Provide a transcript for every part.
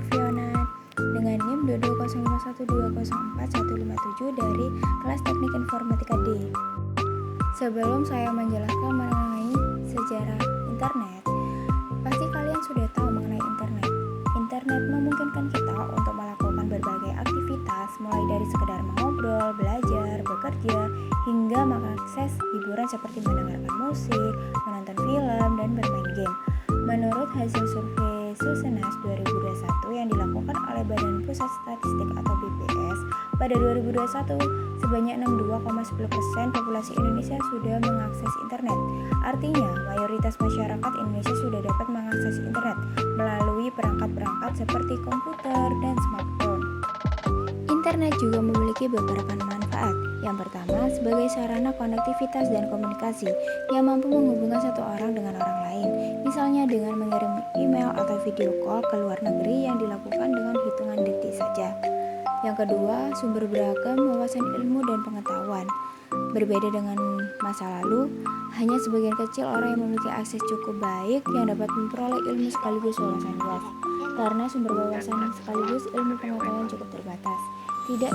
Fiona dengan NIM 22051204157 dari kelas Teknik Informatika D. Sebelum saya menjelaskan mengenai sejarah internet, pasti kalian sudah tahu mengenai internet. Internet memungkinkan kita untuk melakukan berbagai aktivitas, mulai dari sekedar mengobrol, belajar, bekerja, hingga mengakses hiburan seperti mendengarkan musik, menonton film, dan bermain game. Menurut hasil survei Susenas 2021 yang dilakukan oleh Badan Pusat Statistik atau BPS pada 2021, sebanyak 62,10% populasi Indonesia sudah mengakses internet. Artinya, mayoritas masyarakat Indonesia sudah dapat mengakses internet melalui perangkat-perangkat seperti komputer dan smartphone. Internet juga memiliki beberapa manfaat. Yang pertama, sebagai sarana konektivitas dan komunikasi yang mampu menghubungkan satu orang dengan orang lain, misalnya dengan mengirim email atau video call ke luar negeri yang dilakukan dengan hitungan detik saja. Yang kedua, sumber beragam wawasan ilmu dan pengetahuan. Berbeda dengan masa lalu, hanya sebagian kecil orang yang memiliki akses cukup baik yang dapat memperoleh ilmu sekaligus wawasan luas. Karena sumber wawasan sekaligus ilmu pengetahuan cukup terbatas, tidak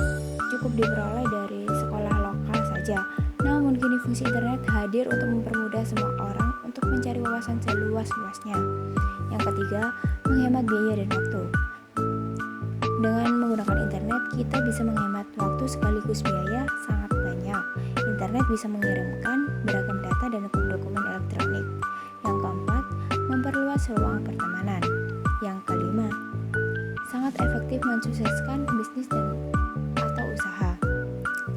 cukup diperoleh dari sekolah lokal saja. Namun kini fungsi internet hadir untuk mempermudah semua orang untuk mencari wawasan seluas-luasnya. Yang ketiga, menghemat biaya dan waktu. Dengan menggunakan internet, kita bisa menghemat waktu sekaligus biaya sangat banyak. Internet bisa mengirimkan beragam data dan dokumen elektronik. Yang keempat, memperluas ruang pertemanan. Yang kelima, sangat efektif mensukseskan bisnis atau usaha.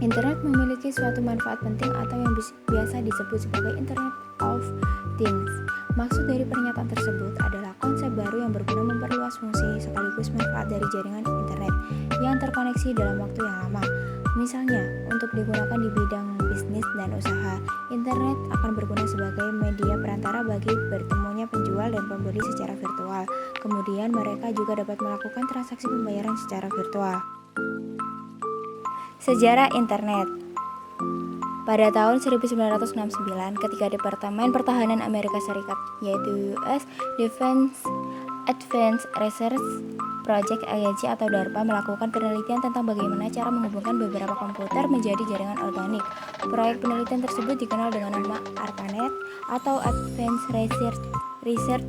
Internet memiliki suatu manfaat penting atau yang biasa disebut sebagai Internet of Things. Maksud dari pernyataan tersebut adalah konsep baru yang berguna memperluas fungsi sekaligus manfaat dari jaringan internet yang terkoneksi dalam waktu yang lama. Misalnya, untuk digunakan di bidang bisnis dan usaha, internet akan berguna sebagai media perantara bagi bertemunya penjual dan pembeli secara virtual. Kemudian mereka juga dapat melakukan transaksi pembayaran secara virtual. Sejarah internet. Pada tahun 1969, ketika Departemen Pertahanan Amerika Serikat, yaitu US Defense Advanced Research Project Agency atau DARPA melakukan penelitian tentang bagaimana cara menghubungkan beberapa komputer menjadi jaringan organik. Proyek penelitian tersebut dikenal dengan nama ARPANET atau Advanced Research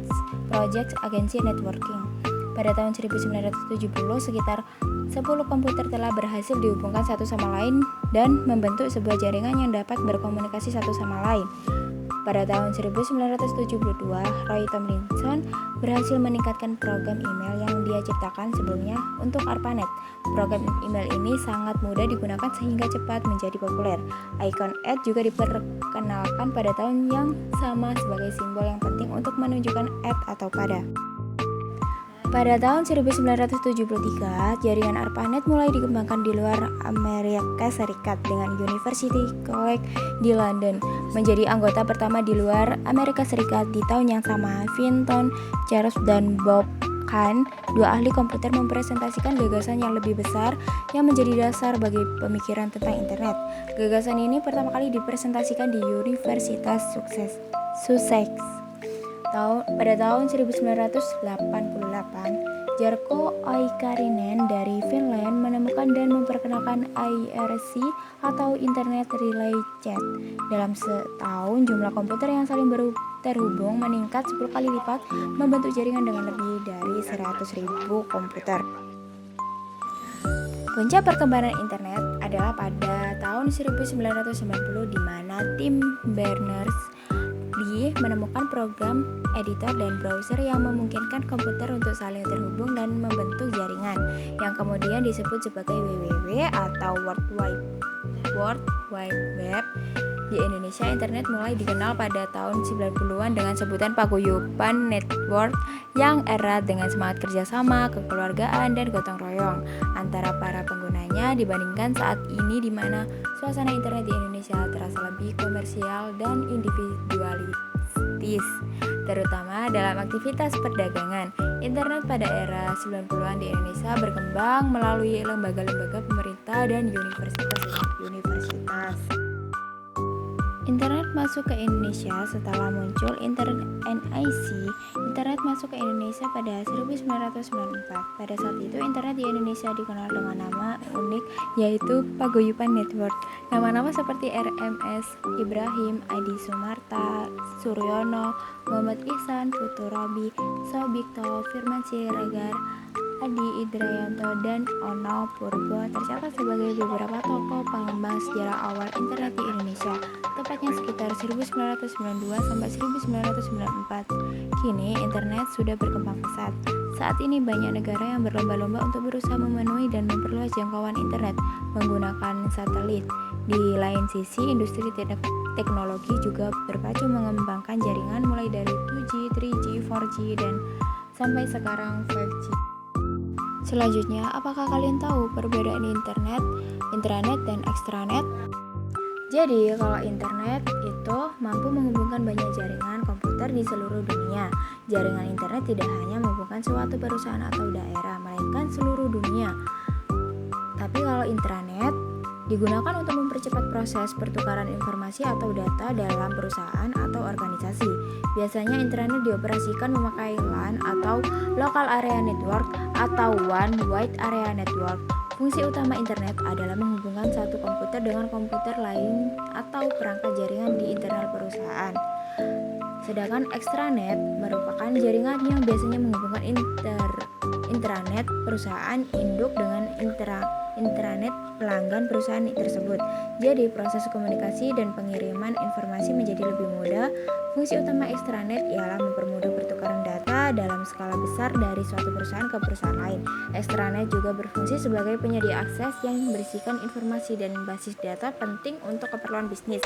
Project Agency Networking. Pada tahun 1970, sekitar 10 komputer telah berhasil dihubungkan satu sama lain dan membentuk sebuah jaringan yang dapat berkomunikasi satu sama lain. Pada tahun 1972, Roy Tomlinson berhasil meningkatkan program email yang dia ciptakan sebelumnya untuk ARPANET. Program email ini sangat mudah digunakan sehingga cepat menjadi populer. Icon @ juga diperkenalkan pada tahun yang sama sebagai simbol yang penting untuk menunjukkan atau pada. Pada tahun 1973, jaringan ARPANET mulai dikembangkan di luar Amerika Serikat dengan University College di London. Menjadi anggota pertama di luar Amerika Serikat di tahun yang sama, Vinton Cerf dan Bob Kahn, dua ahli komputer, mempresentasikan gagasan yang lebih besar yang menjadi dasar bagi pemikiran tentang internet. Gagasan ini pertama kali dipresentasikan di Universitas Sussex. Pada tahun 1988, Jarkko Oikarinen dari Finland menemukan dan memperkenalkan IRC atau Internet Relay Chat. Dalam setahun, jumlah komputer yang saling terhubung meningkat 10 kali lipat, membentuk jaringan dengan lebih dari 100.000 komputer. Puncak perkembangan internet adalah pada tahun 1990 di mana Tim Berners-Lee menemukan program editor dan browser yang memungkinkan komputer untuk saling terhubung dan membentuk jaringan yang kemudian disebut sebagai WWW atau World Wide Web. Di Indonesia, internet mulai dikenal pada tahun 90-an dengan sebutan paguyuban network yang erat dengan semangat kerjasama, kekeluargaan, dan gotong royong antara para penggunanya dibandingkan saat ini di mana suasana internet di Indonesia terasa lebih komersial dan individualistis, terutama dalam aktivitas perdagangan. Internet pada era 90-an di Indonesia berkembang melalui lembaga-lembaga pemerintah dan universitas. Internet masuk ke Indonesia setelah muncul NIC. Internet masuk ke Indonesia pada 1994. Pada saat itu, internet di Indonesia dikenal dengan nama unik, yaitu Paguyuban Network. Nama-nama seperti RMS, Ibrahim, Adi Sumarta, Suryono, Muhammad Ihsan, Futurabi, Sobikto, Firman Siregar, Adi Idrayanto, dan Ono Purbo tercatat sebagai beberapa tokoh pengembang sejarah awal internet di Indonesia, tepatnya sekitar 1992 sampai 1994. Kini internet sudah berkembang pesat. Saat ini banyak negara yang berlomba-lomba untuk berusaha memenuhi dan memperluas jangkauan internet menggunakan satelit. Di lain sisi, industri teknologi juga berpacu mengembangkan jaringan mulai dari 2G, 3G, 4G, dan sampai sekarang 5G. Selanjutnya, apakah kalian tahu perbedaan internet, intranet, dan extranet? Jadi, kalau internet itu mampu menghubungkan banyak jaringan komputer di seluruh dunia. Jaringan internet tidak hanya menghubungkan suatu perusahaan atau daerah, melainkan seluruh dunia. Tapi kalau intranet digunakan untuk mempercepat proses pertukaran informasi atau data dalam perusahaan atau organisasi. Biasanya intranet dioperasikan memakai LAN atau Local Area Network atau One Wide Area Network. Fungsi utama internet adalah menghubungkan satu komputer dengan komputer lain atau perangkat jaringan di internal perusahaan. Sedangkan extranet merupakan jaringan yang biasanya menghubungkan intranet perusahaan induk dengan intranet pelanggan perusahaan tersebut. Jadi proses komunikasi dan pengiriman informasi menjadi lebih mudah. Fungsi utama extranet ialah mempermudah pertukaran data dalam skala besar dari suatu perusahaan ke perusahaan lain. Extranet juga berfungsi sebagai penyedia akses yang berisikan informasi dan basis data penting untuk keperluan bisnis.